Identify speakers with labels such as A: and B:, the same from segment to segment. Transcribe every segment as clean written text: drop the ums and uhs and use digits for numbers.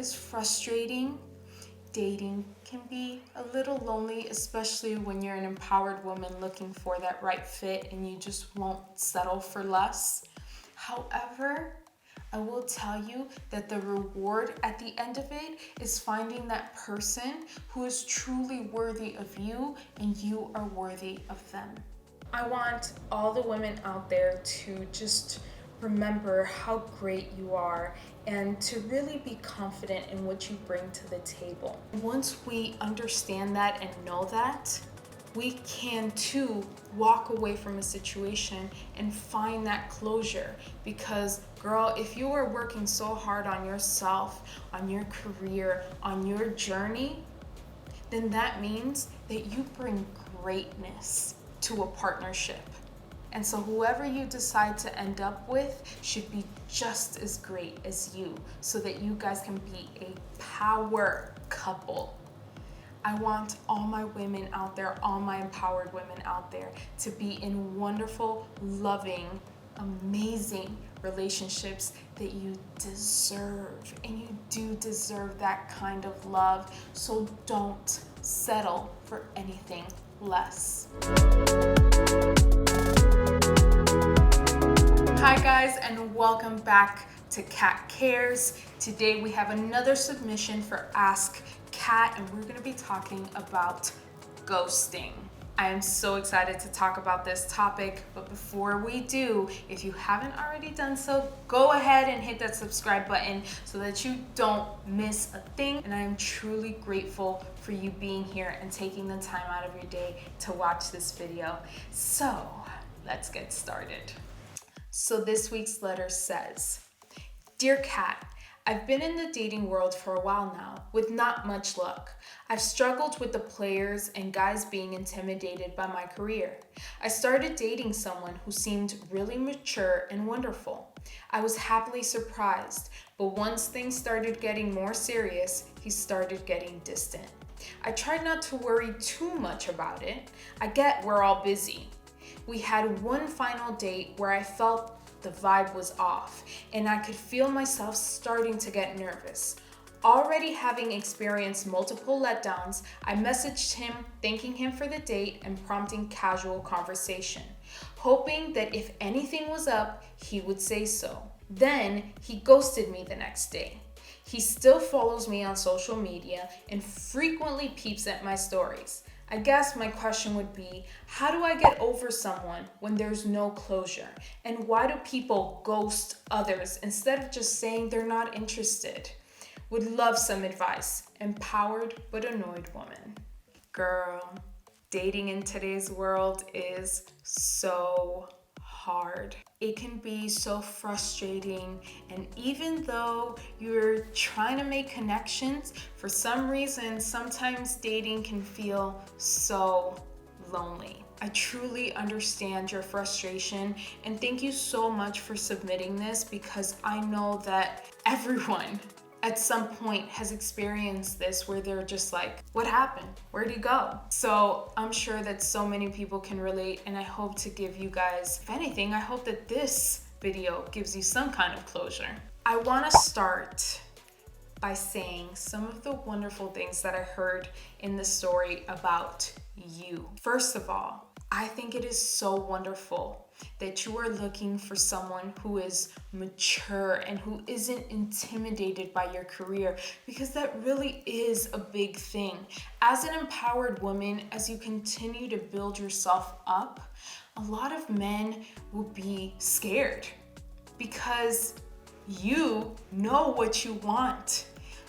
A: is frustrating. Dating can be a little lonely, especially when you're an empowered woman looking for that right fit and you just won't settle for less. However, I will tell you that the reward at the end of it is finding that person who is truly worthy of you and you are worthy of them. I want all the women out there to just remember how great you are and to really be confident in what you bring to the table. Once we understand that and know that, we can too walk away from a situation and find that closure. Because girl, if you are working so hard on yourself, on your career, on your journey, then that means that you bring greatness to a partnership. And so whoever you decide to end up with should be just as great as you, so that you guys can be a power couple. I want all my women out there, all my empowered women out there, to be in wonderful, loving, amazing relationships that you deserve. And you do deserve that kind of love. So don't settle for anything less. Hi guys, and welcome back to Katt Cares. Today we have another submission for Ask Katt, and we're going to be talking about ghosting. I am so excited to talk about this topic, but before we do, if you haven't already done so, go ahead and hit that subscribe button so that you don't miss a thing. And I am truly grateful for you being here and taking the time out of your day to watch this video. So let's get started. So this week's letter says, Dear Katt, I've been in the dating world for a while now, with not much luck. I've struggled with the players and guys being intimidated by my career. I started dating someone who seemed really mature and wonderful. I was happily surprised, but once things started getting more serious, he started getting distant. I tried not to worry too much about it. I get we're all busy. We had one final date where I felt the vibe was off, and I could feel myself starting to get nervous. Already having experienced multiple letdowns, I messaged him, thanking him for the date and prompting casual conversation, hoping that if anything was up, he would say so. Then he ghosted me the next day. He still follows me on social media and frequently peeps at my stories. I guess my question would be, how do I get over someone when there's no closure? And why do people ghost others instead of just saying they're not interested? Would love some advice. Empowered but annoyed woman. Girl, dating in today's world is so hard. It can be so frustrating, and even though you're trying to make connections, for some reason, sometimes dating can feel so lonely. I truly understand your frustration, and thank you so much for submitting this, because I know that everyone at some point has experienced this where they're just like, what happened? Where'd he go? So I'm sure that so many people can relate, and I hope to give you guys, if anything, I hope that this video gives you some kind of closure. I want to start by saying some of the wonderful things that I heard in the story about you. First of all, I think it is so wonderful that you are looking for someone who is mature and who isn't intimidated by your career, because that really is a big thing. As an empowered woman, as you continue to build yourself up, a lot of men will be scared because you know what you want.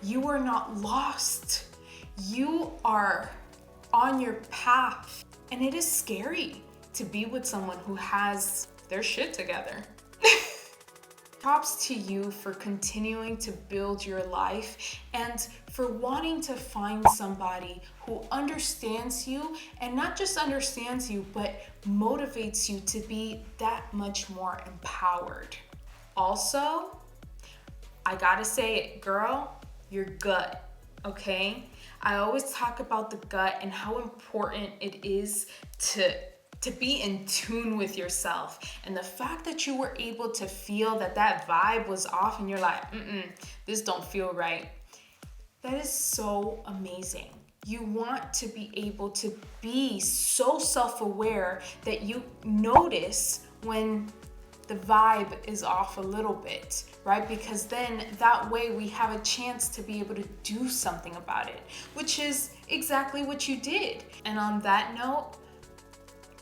A: You are not lost. You are on your path, and it is scary to be with someone who has their shit together. Props to you for continuing to build your life and for wanting to find somebody who understands you, and not just understands you, but motivates you to be that much more empowered. Also, I gotta say it, girl, your gut, okay? I always talk about the gut and how important it is to be in tune with yourself. And the fact that you were able to feel that vibe was off and you're like, this don't feel right. That is so amazing. You want to be able to be so self-aware that you notice when the vibe is off a little bit, right? Because then that way we have a chance to be able to do something about it, which is exactly what you did. And on that note,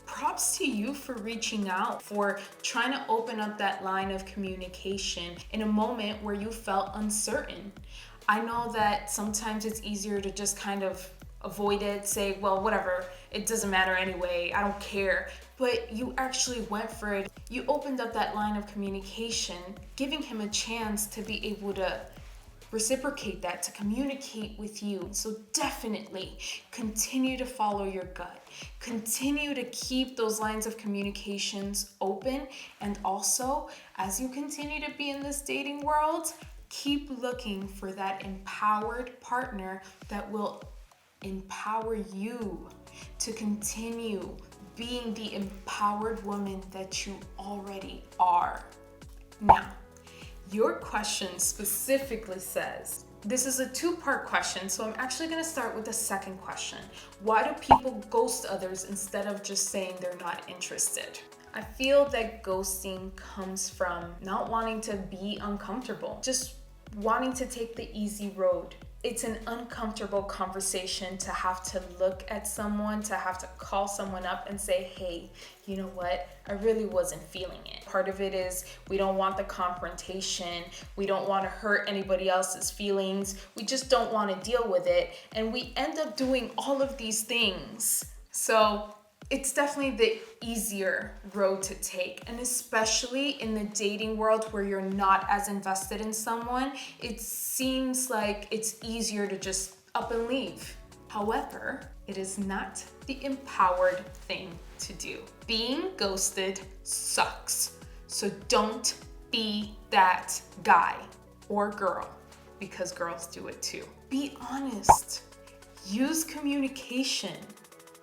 A: props to you for reaching out, for trying to open up that line of communication in a moment where you felt uncertain. I know that sometimes it's easier to just kind of avoid it, say, well, whatever, it doesn't matter anyway, I don't care. But you actually went for it. You opened up that line of communication, giving him a chance to be able to reciprocate that, to communicate with you. So definitely continue to follow your gut. Continue to keep those lines of communications open. And also, as you continue to be in this dating world, keep looking for that empowered partner that will empower you to continue being the empowered woman that you already are. Now, your question specifically says, this is a two-part question, so I'm actually going to start with the second question. Why do people ghost others instead of just saying they're not interested? I feel that ghosting comes from not wanting to be uncomfortable, just wanting to take the easy road. It's an uncomfortable conversation to have to look at someone, to have to call someone up and say, hey, you know what? I really wasn't feeling it. Part of it is we don't want the confrontation. We don't want to hurt anybody else's feelings. We just don't want to deal with it. And we end up doing all of these things. So it's definitely the easier road to take. And especially in the dating world where you're not as invested in someone, it seems like it's easier to just up and leave. However, it is not the empowered thing to do. Being ghosted sucks. So don't be that guy or girl, because girls do it too. Be honest. Use communication.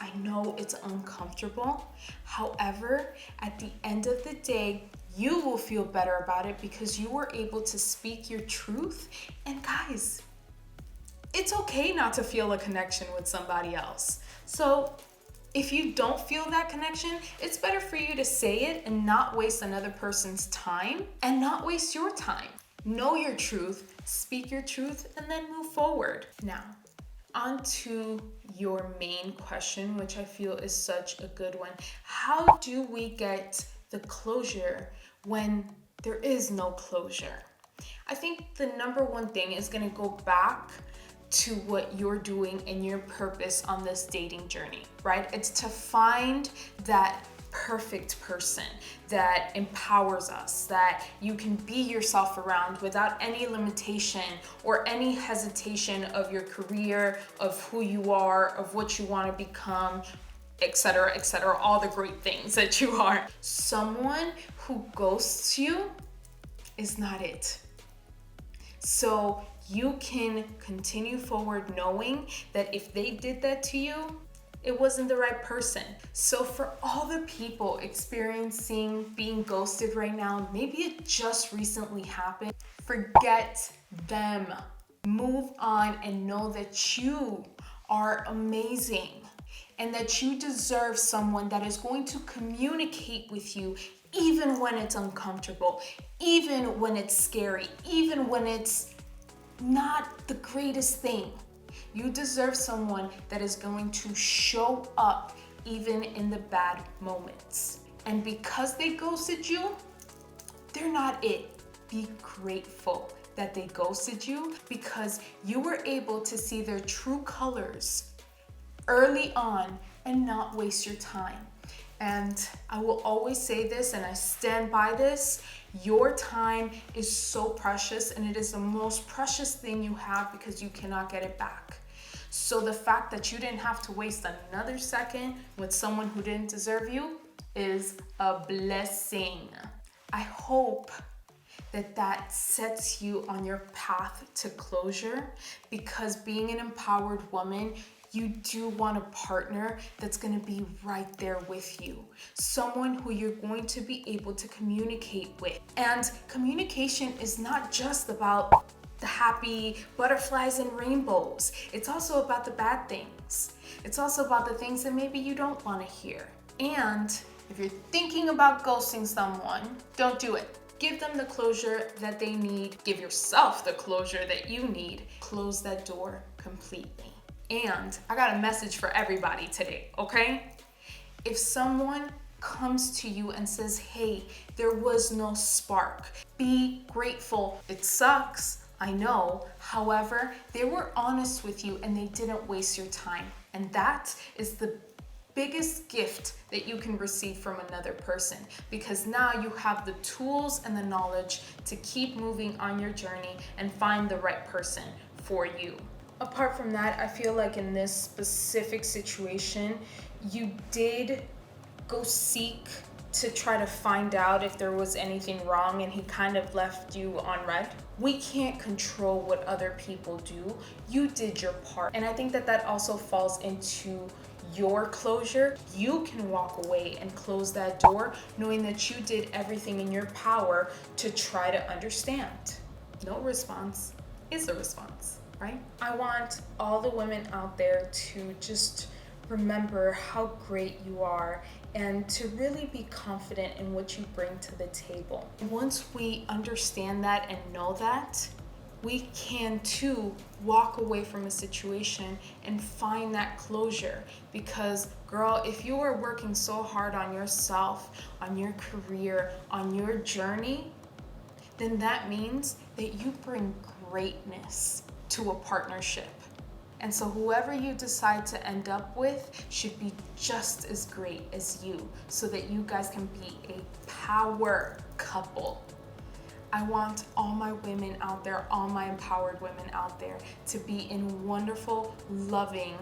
A: I know it's uncomfortable. However, at the end of the day, you will feel better about it because you were able to speak your truth. And guys, it's okay not to feel a connection with somebody else. So if you don't feel that connection, it's better for you to say it and not waste another person's time and not waste your time. Know your truth, speak your truth, and then move forward. Now, on to your main question, which I feel is such a good one. How do we get the closure when there is no closure? I think the number one thing is going to go back to what you're doing and your purpose on this dating journey, right? It's to find that perfect person that empowers us, that you can be yourself around without any limitation or any hesitation of your career, of who you are, of what you want to become, etc., etc., all the great things that you are. Someone who ghosts you is not it. So you can continue forward knowing that if they did that to you, it wasn't the right person. So for all the people experiencing being ghosted right now, maybe it just recently happened, forget them. Move on and know that you are amazing and that you deserve someone that is going to communicate with you even when it's uncomfortable, even when it's scary, even when it's not the greatest thing. You deserve someone that is going to show up even in the bad moments. And because they ghosted you, they're not it. Be grateful that they ghosted you because you were able to see their true colors early on and not waste your time. And I will always say this, and I stand by this, your time is so precious, and it is the most precious thing you have because you cannot get it back. So the fact that you didn't have to waste another second with someone who didn't deserve you is a blessing. I hope that sets you on your path to closure, because being an empowered woman, you do want a partner that's going to be right there with you. Someone who you're going to be able to communicate with. And communication is not just about the happy butterflies and rainbows. It's also about the bad things. It's also about the things that maybe you don't want to hear. And if you're thinking about ghosting someone, don't do it. Give them the closure that they need. Give yourself the closure that you need. Close that door completely. And I got a message for everybody today, okay? If someone comes to you and says, hey, there was no spark, be grateful. It sucks, I know. However, they were honest with you and they didn't waste your time. And that is the biggest gift that you can receive from another person, because now you have the tools and the knowledge to keep moving on your journey and find the right person for you. Apart from that, I feel like in this specific situation, you did go seek to try to find out if there was anything wrong, and he kind of left you on red. We can't control what other people do. You did your part. And I think that that also falls into your closure. You can walk away and close that door knowing that you did everything in your power to try to understand. No response is a response, right? I want all the women out there to just remember how great you are and to really be confident in what you bring to the table. And once we understand that and know that, we can too walk away from a situation and find that closure. Because girl, if you are working so hard on yourself, on your career, on your journey, then that means that you bring greatness to a partnership. And so whoever you decide to end up with should be just as great as you, so that you guys can be a power couple. I want all my women out there, all my empowered women out there, to be in wonderful, loving,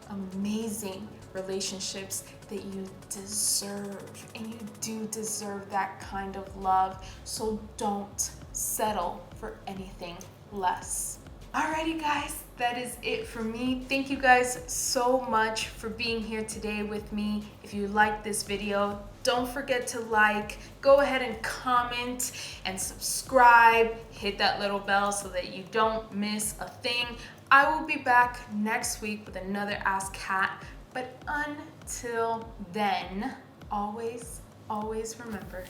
A: amazing relationships that you deserve. And you do deserve that kind of love. So don't settle for anything less. Alrighty guys, that is it for me. Thank you guys so much for being here today with me. If you liked this video, don't forget to like, go ahead and comment and subscribe. Hit that little bell so that you don't miss a thing. I will be back next week with another Ask Katt. But until then, always, always remember,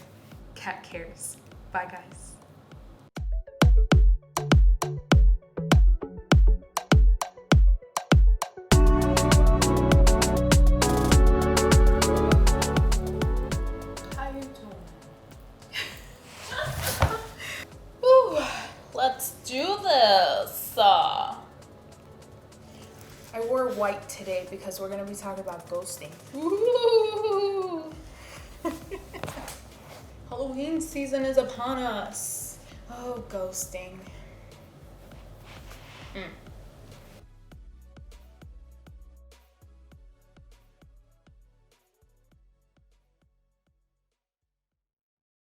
A: Katt cares. Bye guys. Let's do this. I wore white today because we're gonna be talking about ghosting. Ooh. Halloween season is upon us. Oh, ghosting.